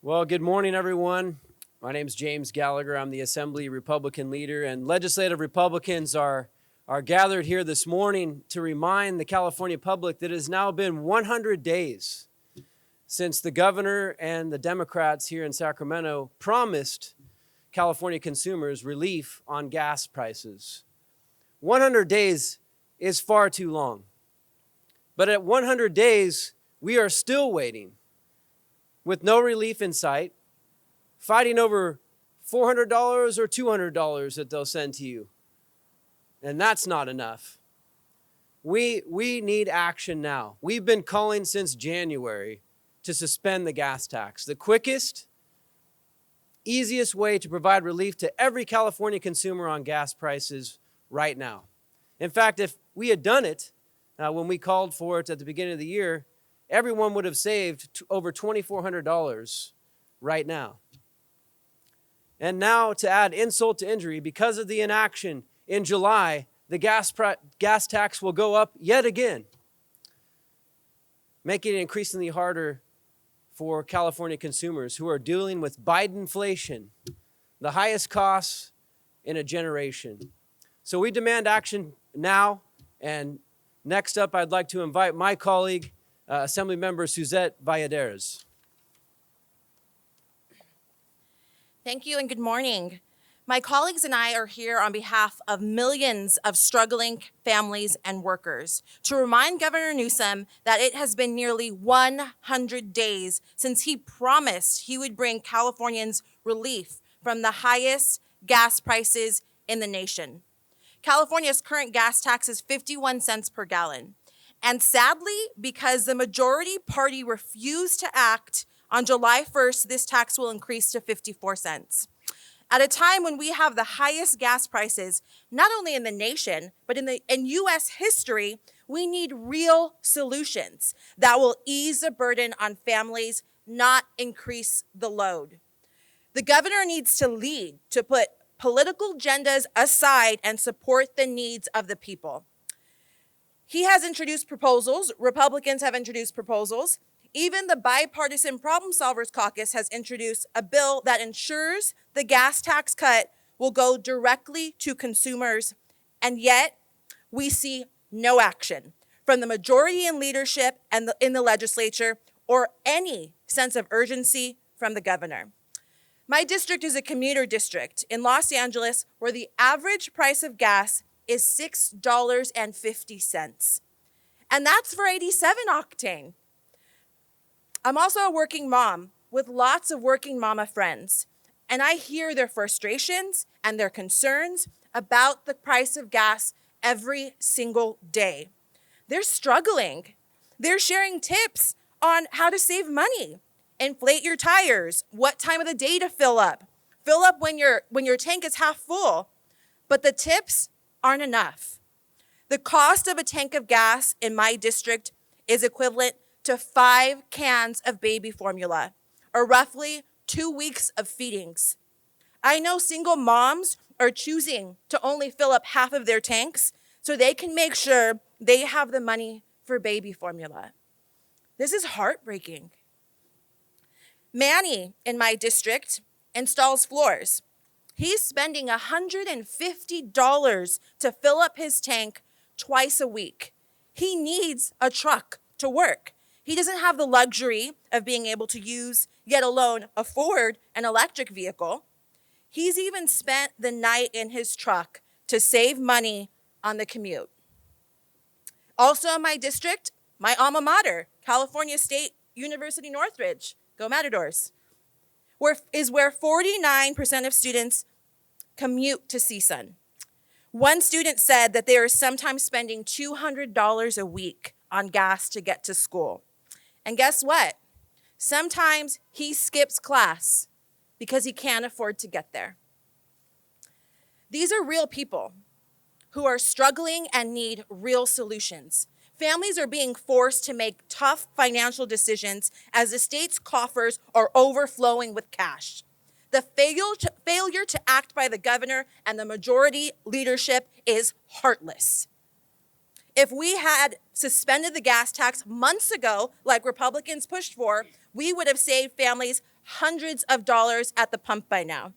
Well, good morning, everyone. My name is James Gallagher. I'm the Assembly Republican leader, and legislative Republicans are gathered here this morning to remind the California public that it has now been 100 days since the governor and the Democrats here in Sacramento promised California consumers relief on gas prices. 100 days is far too long. But at 100 days, we are still waiting with no relief in sight, fighting over $400 or $200 that they'll send to you. And that's not enough. We need action now. We've been calling since January to suspend the gas tax. The quickest, easiest way to provide relief to every California consumer on gas prices right now. In fact, if we had done it when we called for it at the beginning of the year, everyone would have saved over $2,400 right now. And now, to add insult to injury, because of the inaction in July, the gas tax will go up yet again, making it increasingly harder for California consumers who are dealing with Bidenflation, the highest costs in a generation. So we demand action now. And next up, I'd like to invite my colleague, Assemblymember Suzette Valladares. Thank you and good morning. My colleagues and I are here on behalf of millions of struggling families and workers to remind Governor Newsom that it has been nearly 100 days since he promised he would bring Californians relief from the highest gas prices in the nation. California's current gas tax is 51 cents per gallon. And sadly, because the majority party refused to act, on July 1st, this tax will increase to 54 cents. At a time when we have the highest gas prices, not only in the nation, but in U.S. history, we need real solutions that will ease the burden on families, not increase the load. The governor needs to lead, to put political agendas aside and support the needs of the people. He has introduced proposals. Republicans have introduced proposals. Even the Bipartisan Problem Solvers Caucus has introduced a bill that ensures the gas tax cut will go directly to consumers. And yet, we see no action from the majority in leadership and in the legislature, or any sense of urgency from the governor. My district is a commuter district in Los Angeles where the average price of gas is $6.50. And that's for 87 octane. I'm also a working mom with lots of working mama friends, and I hear their frustrations and their concerns about the price of gas every single day. They're struggling. They're sharing tips on how to save money. Inflate your tires, what time of the day to fill up. Fill up when your tank is half full. But the tips aren't enough. The cost of a tank of gas in my district is equivalent to 5 cans of baby formula, or roughly 2 weeks of feedings. I know single moms are choosing to only fill up half of their tanks so they can make sure they have the money for baby formula. This is heartbreaking. Manny in my district installs floors. He's spending $150 to fill up his tank twice a week. He needs a truck to work. He doesn't have the luxury of being able to use, yet alone afford, an electric vehicle. He's even spent the night in his truck to save money on the commute. Also in my district, my alma mater, California State University Northridge, go Matadors, where 49% of students commute to CSUN. One student said that they are sometimes spending $200 a week on gas to get to school. And guess what? Sometimes he skips class because he can't afford to get there. These are real people who are struggling and need real solutions. Families are being forced to make tough financial decisions as the state's coffers are overflowing with cash. The failure to act by the governor and the majority leadership is heartless. If we had suspended the gas tax months ago, like Republicans pushed for, we would have saved families hundreds of dollars at the pump by now.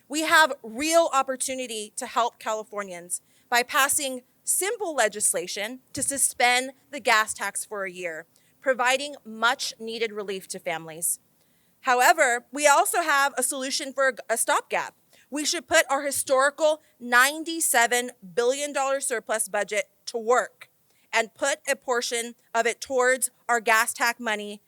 We have real opportunity to help Californians by passing simple legislation to suspend the gas tax for a year, providing much needed relief to families. However, we also have a solution for a stopgap. We should put our historical $97 billion surplus budget to work and put a portion of it towards our gas tax money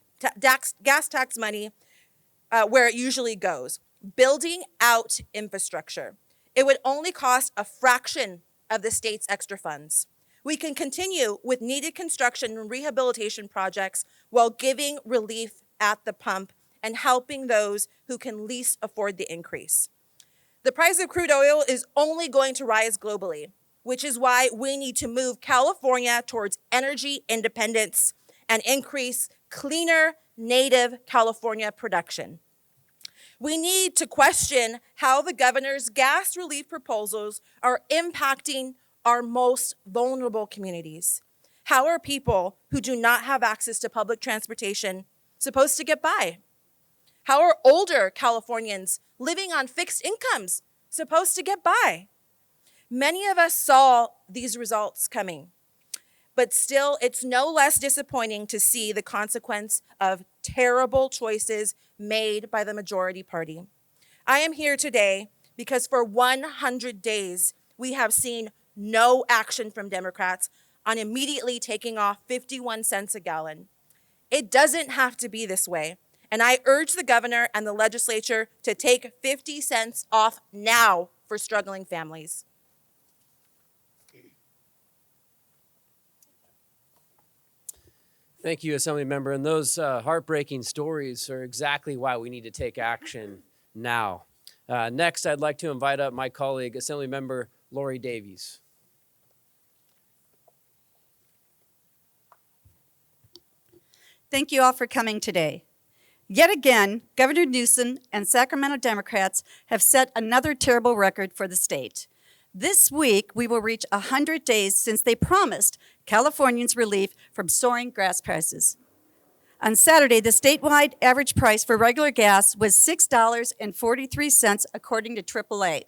where it usually goes, building out infrastructure. It would only cost a fraction of the state's extra funds. We can continue with needed construction and rehabilitation projects while giving relief at the pump and helping those who can least afford the increase. The price of crude oil is only going to rise globally, which is why we need to move California towards energy independence and increase cleaner, native California production. We need to question how the governor's gas relief proposals are impacting our most vulnerable communities. How are people who do not have access to public transportation supposed to get by? How are older Californians living on fixed incomes supposed to get by? Many of us saw these results coming, but still, it's no less disappointing to see the consequence of terrible choices made by the majority party. I am here today because for 100 days, we have seen no action from Democrats on immediately taking off 51 cents a gallon. It doesn't have to be this way, and I urge the governor and the legislature to take 50 cents off now for struggling families. Thank you, Assemblymember. And those heartbreaking stories are exactly why we need to take action now. Next, I'd like to invite up my colleague, Assemblymember Lori Davies. Thank you all for coming today. Yet again, Governor Newsom and Sacramento Democrats have set another terrible record for the state. This week, we will reach 100 days since they promised Californians relief from soaring gas prices. On Saturday, the statewide average price for regular gas was $6.43, according to AAA.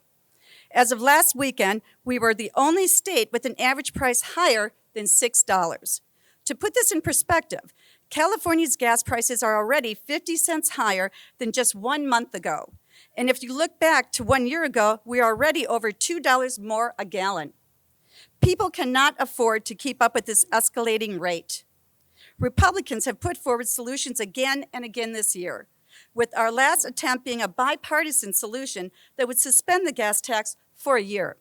As of last weekend, we were the only state with an average price higher than $6. To put this in perspective, California's gas prices are already 50 cents higher than just 1 month ago. And if you look back to 1 year ago, we are already over $2 more a gallon. People cannot afford to keep up with this escalating rate. Republicans have put forward solutions again and again this year, with our last attempt being a bipartisan solution that would suspend the gas tax for a year.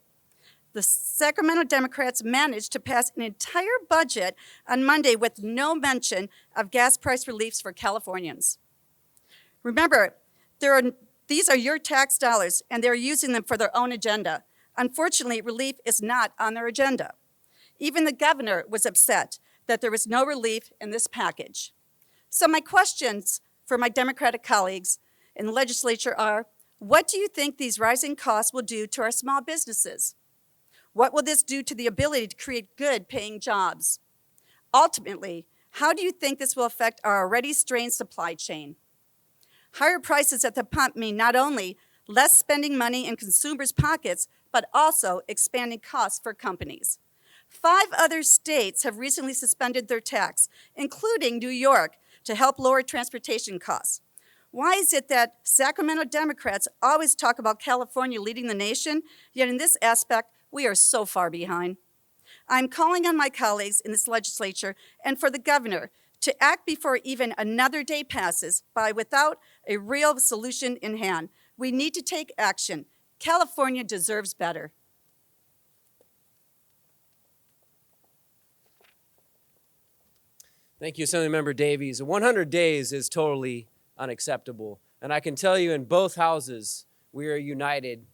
The Sacramento Democrats managed to pass an entire budget on Monday with no mention of gas price reliefs for Californians. Remember, these are your tax dollars, and they're using them for their own agenda. Unfortunately, relief is not on their agenda. Even the governor was upset that there was no relief in this package. So my questions for my Democratic colleagues in the legislature are, what do you think these rising costs will do to our small businesses? What will this do to the ability to create good paying jobs? Ultimately, how do you think this will affect our already strained supply chain? Higher prices at the pump mean not only less spending money in consumers' pockets, but also expanding costs for companies. 5 other states have recently suspended their tax, including New York, to help lower transportation costs. Why is it that Sacramento Democrats always talk about California leading the nation, yet in this aspect, we are so far behind? I'm calling on my colleagues in this legislature and for the governor to act before even another day passes without a real solution in hand. We need to take action. California deserves better. Thank you, Assemblymember Davies. 100 days is totally unacceptable. And I can tell you in both houses, we are united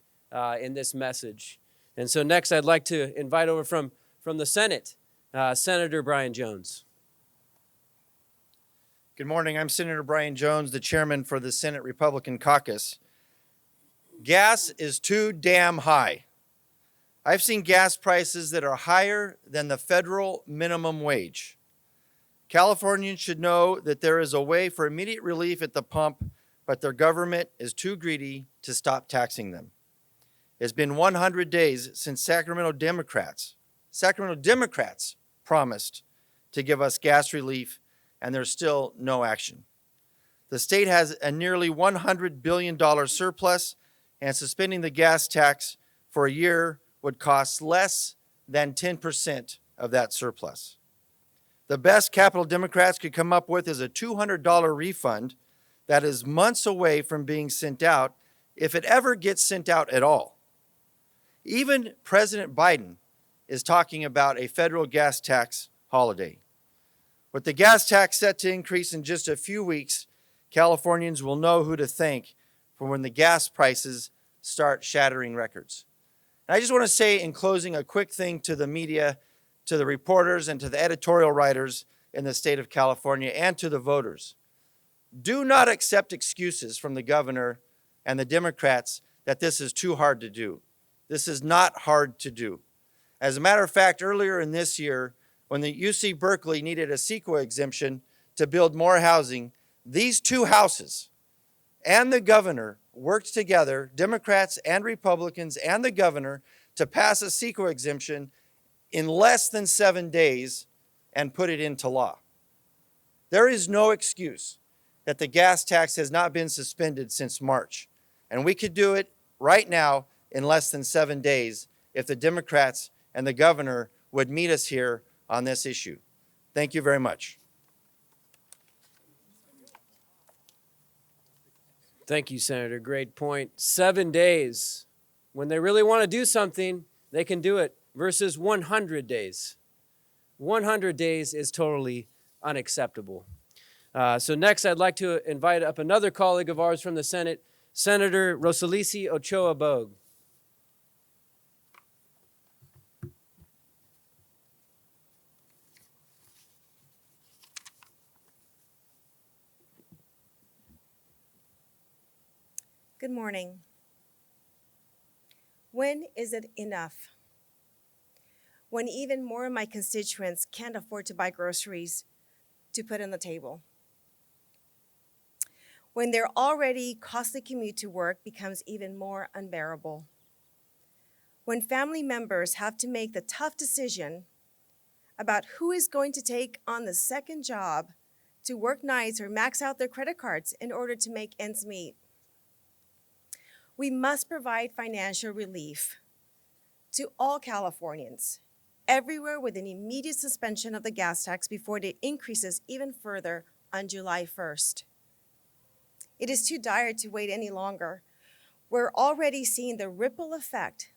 in this message. And so next, I'd like to invite over from the Senate, Senator Brian Jones. Good morning. I'm Senator Brian Jones, the chairman for the Senate Republican Caucus. Gas is too damn high. I've seen gas prices that are higher than the federal minimum wage. Californians should know that there is a way for immediate relief at the pump, but their government is too greedy to stop taxing them. It's been 100 days since Sacramento Democrats promised to give us gas relief, and there's still no action. The state has a nearly $100 billion surplus, and suspending the gas tax for a year would cost less than 10% of that surplus. The best Capitol Democrats could come up with is a $200 refund that is months away from being sent out, if it ever gets sent out at all. Even President Biden is talking about a federal gas tax holiday. With the gas tax set to increase in just a few weeks, Californians will know who to thank for when the gas prices start shattering records. And I just want to say in closing a quick thing to the media, to the reporters, and to the editorial writers in the state of California, and to the voters. Do not accept excuses from the governor and the Democrats that this is too hard to do. This is not hard to do. As a matter of fact, earlier in this year, when the UC Berkeley needed a CEQA exemption to build more housing, these two houses and the governor worked together, Democrats and Republicans and the governor, to pass a CEQA exemption in less than 7 days and put it into law. There is no excuse that the gas tax has not been suspended since March. And we could do it right now in less than 7 days if the Democrats and the governor would meet us here on this issue. Thank you very much. Thank you, Senator. Great point. 7 days. When they really want to do something, they can do it, versus 100 days. 100 days is totally unacceptable. So next, I'd like to invite up another colleague of ours from the Senate, Senator Rosalisi Ochoa Bogue. Good morning. When is it enough? When even more of my constituents can't afford to buy groceries to put on the table. When their already costly commute to work becomes even more unbearable. When family members have to make the tough decision about who is going to take on the second job to work nights or max out their credit cards in order to make ends meet. We must provide financial relief to all Californians, everywhere, with an immediate suspension of the gas tax before it increases even further on July 1st. It is too dire to wait any longer. We're already seeing the ripple effect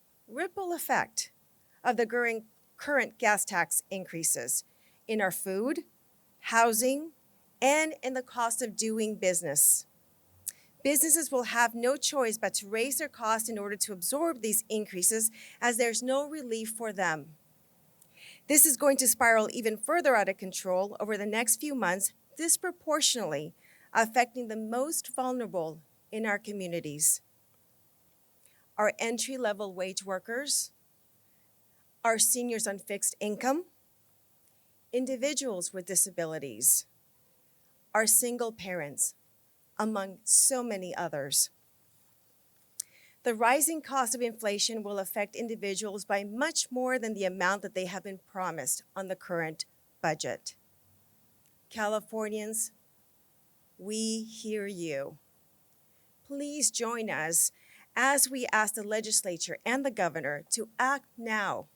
of the current gas tax increases in our food, housing, and in the cost of doing business. Businesses will have no choice but to raise their costs in order to absorb these increases, as there's no relief for them. This is going to spiral even further out of control over the next few months, disproportionately affecting the most vulnerable in our communities. Our entry-level wage workers, our seniors on fixed income, individuals with disabilities, our single parents, among so many others. The rising cost of inflation will affect individuals by much more than the amount that they have been promised on the current budget. Californians, we hear you. Please join us as we ask the legislature and the governor to act now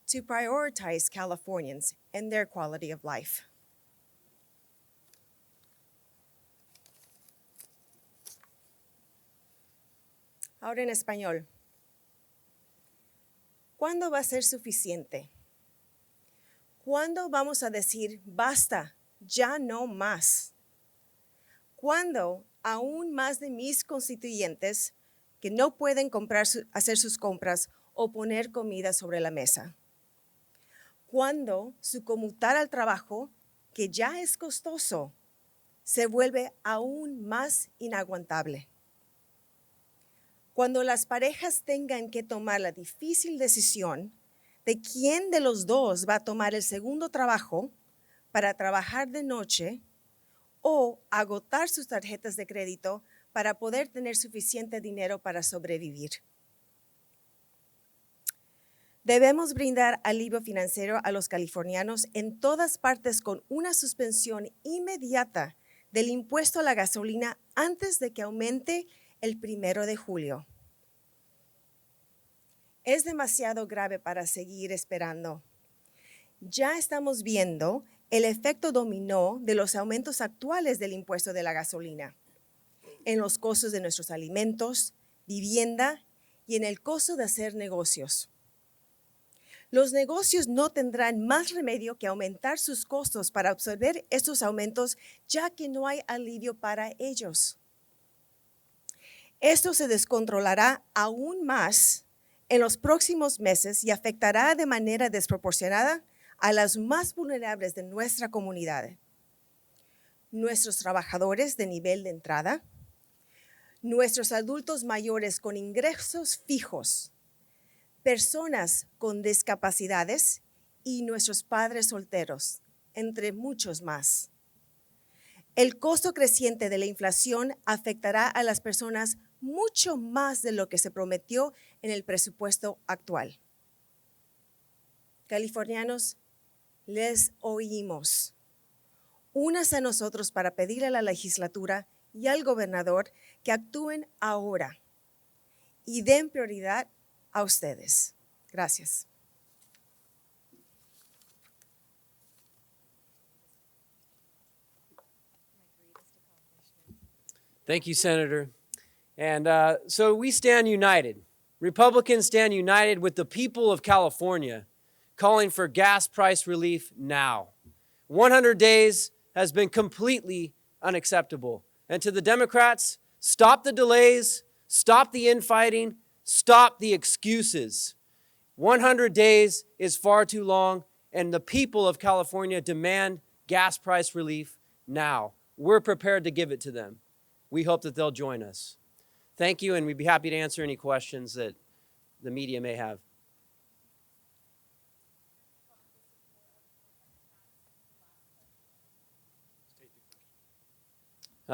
to prioritize Californians and their quality of life. Ahora en español. ¿Cuándo va a ser suficiente? ¿Cuándo vamos a decir basta, ya no más? ¿Cuándo aún más de mis constituyentes que no pueden hacer sus compras o poner comida sobre la mesa? ¿Cuándo su commutar al trabajo, que ya es costoso, se vuelve aún más inaguantable? Cuando las parejas tengan que tomar la difícil decisión de quién de los dos va a tomar el segundo trabajo para trabajar de noche o agotar sus tarjetas de crédito para poder tener suficiente dinero para sobrevivir. Debemos brindar alivio financiero a los californianos en todas partes con una suspensión inmediata del impuesto a la gasolina antes de que aumente el 1 de julio. Es demasiado grave para seguir esperando. Ya estamos viendo el efecto dominó de los aumentos actuales del impuesto de la gasolina en los costos de nuestros alimentos, vivienda y en el costo de hacer negocios. Los negocios no tendrán más remedio que aumentar sus costos para absorber estos aumentos, ya que no hay alivio para ellos. Esto se descontrolará aún más en los próximos meses y afectará de manera desproporcionada a las más vulnerables de nuestra comunidad. Nuestros trabajadores de nivel de entrada, nuestros adultos mayores con ingresos fijos, personas con discapacidades y nuestros padres solteros, entre muchos más. El costo creciente de la inflación afectará a las personas mucho más de lo que se prometió en el presupuesto actual. Californianos, les oímos. Únanse a nosotros para pedirle a la legislatura y al gobernador que actúen ahora y den prioridad a ustedes. Gracias. Thank you, Senator. And so we stand united. Republicans stand united with the people of California, calling for gas price relief now. 100 days has been completely unacceptable. And to the Democrats, stop the delays, stop the infighting, stop the excuses. 100 days is far too long, and the people of California demand gas price relief now. We're prepared to give it to them. We hope that they'll join us. Thank you, and we'd be happy to answer any questions that the media may have.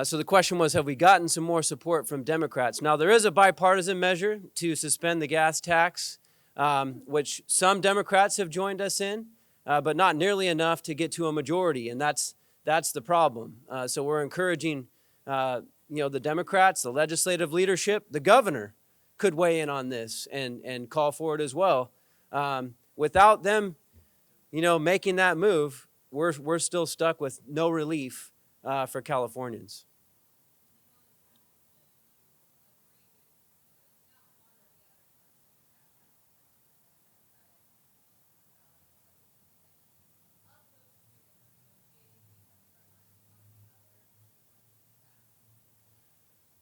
So the question was, have we gotten some more support from Democrats? Now, there is a bipartisan measure to suspend the gas tax, which some Democrats have joined us in, but not nearly enough to get to a majority, and that's the problem. So we're encouraging the Democrats, the legislative leadership, the governor could weigh in on this and call for it as well. Without them, making that move, we're still stuck with no relief for Californians.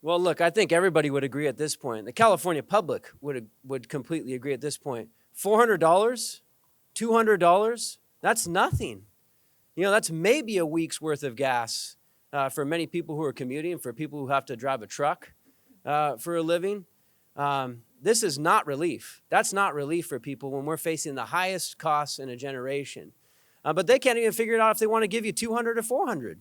Well, look, I think everybody would agree at this point. The California public would completely agree at this point. $400, $200, that's nothing. That's maybe a week's worth of gas for many people who are commuting, for people who have to drive a truck for a living. This is not relief. That's not relief for people when we're facing the highest costs in a generation. But they can't even figure it out if they want to give you $200 or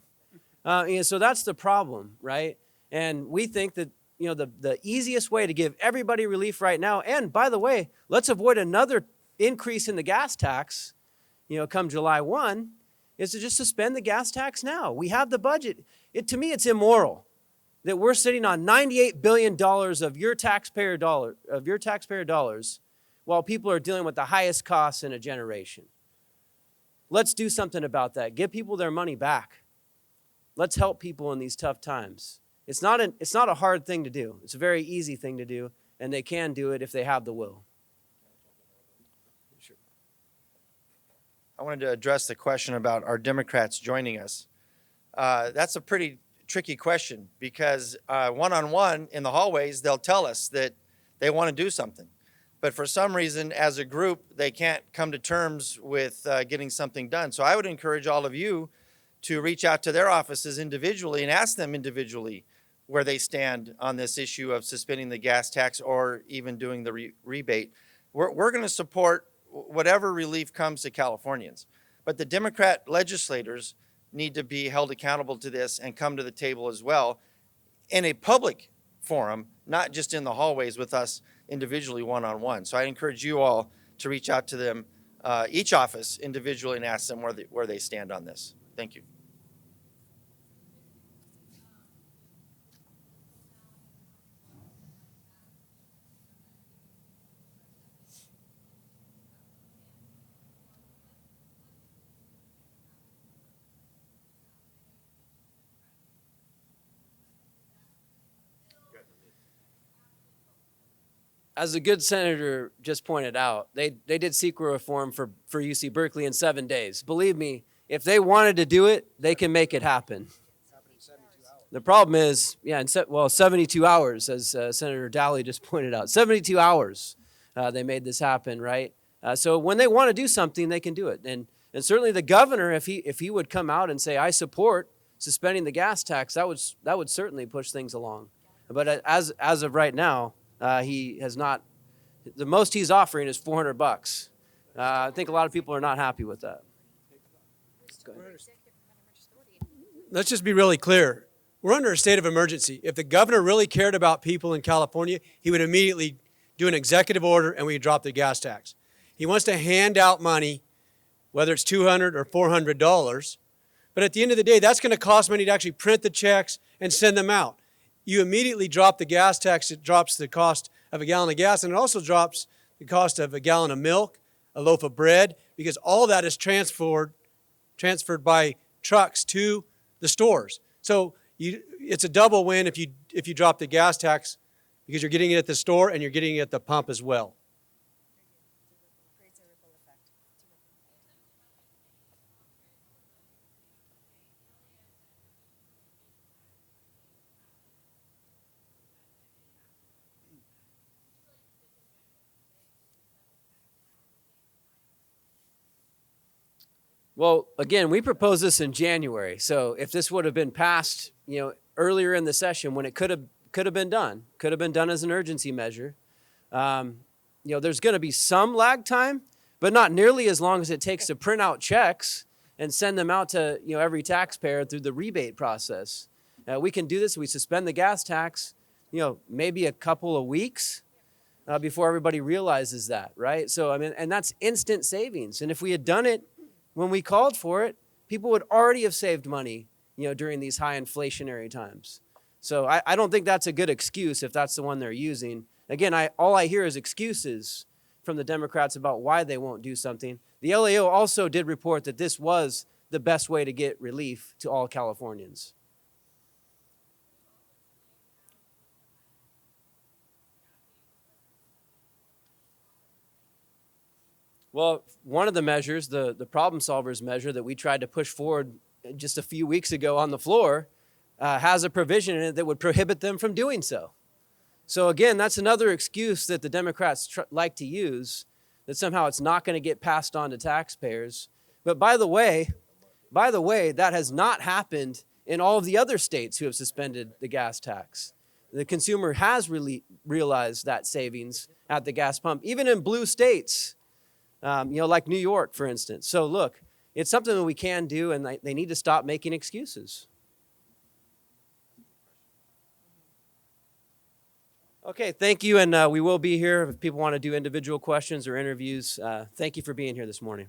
$400. So that's the problem, right? And we think that, the easiest way to give everybody relief right now, and by the way, let's avoid another increase in the gas tax, come July 1, is to just suspend the gas tax now. We have the budget. To me, it's immoral that we're sitting on $98 billion of your taxpayer dollars while people are dealing with the highest costs in a generation. Let's do something about that. Give people their money back. Let's help people in these tough times. It's not a hard thing to do. It's a very easy thing to do, and they can do it if they have the will. Sure. I wanted to address the question about our Democrats joining us. That's a pretty tricky question because one-on-one in the hallways, they'll tell us that they want to do something. But for some reason, as a group, they can't come to terms with getting something done. So I would encourage all of you to reach out to their offices individually and ask them individually where they stand on this issue of suspending the gas tax or even doing the rebate. We're going to support whatever relief comes to Californians. But the Democrat legislators need to be held accountable to this and come to the table as well in a public forum, not just in the hallways with us individually one-on-one. So I encourage you all to reach out to them, each office individually, and ask them where they stand on this. Thank you. As the good senator just pointed out, they did CEQA reform for UC Berkeley in 7 days. Believe me, if they wanted to do it, they can make it happen. The problem is, 72 hours, as Senator Dowley just pointed out. 72 hours they made this happen, right? So when they want to do something, they can do it. And certainly the governor, if he would come out and say, I support suspending the gas tax, that would certainly push things along. But as of right now, he has not. The most he's offering is $400. I think a lot of people are not happy with that. Let's just be really clear. We're under a state of emergency. If the governor really cared about people in California, he would immediately do an executive order and we would drop the gas tax. He wants to hand out money, whether it's $200 or $400. But at the end of the day, that's going to cost money to actually print the checks and send them out. You immediately drop the gas tax, it drops the cost of a gallon of gas, and it also drops the cost of a gallon of milk, a loaf of bread, because all that is transferred by trucks to the stores. So it's a double win if you drop the gas tax, because you're getting it at the store and you're getting it at the pump as well. Well, again, we proposed this in January. So if this would have been passed, earlier in the session when it could have been done as an urgency measure, there's going to be some lag time, but not nearly as long as it takes to print out checks and send them out to every taxpayer through the rebate process. We can do this. We suspend the gas tax, maybe a couple of weeks before everybody realizes that, right? So and that's instant savings. And if we had done it when we called for it, people would already have saved money, during these high inflationary times. So I don't think that's a good excuse if that's the one they're using. Again, all I hear is excuses from the Democrats about why they won't do something. The LAO also did report that this was the best way to get relief to all Californians. Well, one of the measures, the problem solvers measure that we tried to push forward just a few weeks ago on the floor, has a provision in it that would prohibit them from doing so. So again, that's another excuse that the Democrats like to use, that somehow it's not going to get passed on to taxpayers. But by the way, that has not happened in all of the other states who have suspended the gas tax. The consumer has really realized that savings at the gas pump, even in blue states. Like New York, for instance. So look, it's something that we can do, and they need to stop making excuses. Okay, thank you, and we will be here if people want to do individual questions or interviews. Thank you for being here this morning.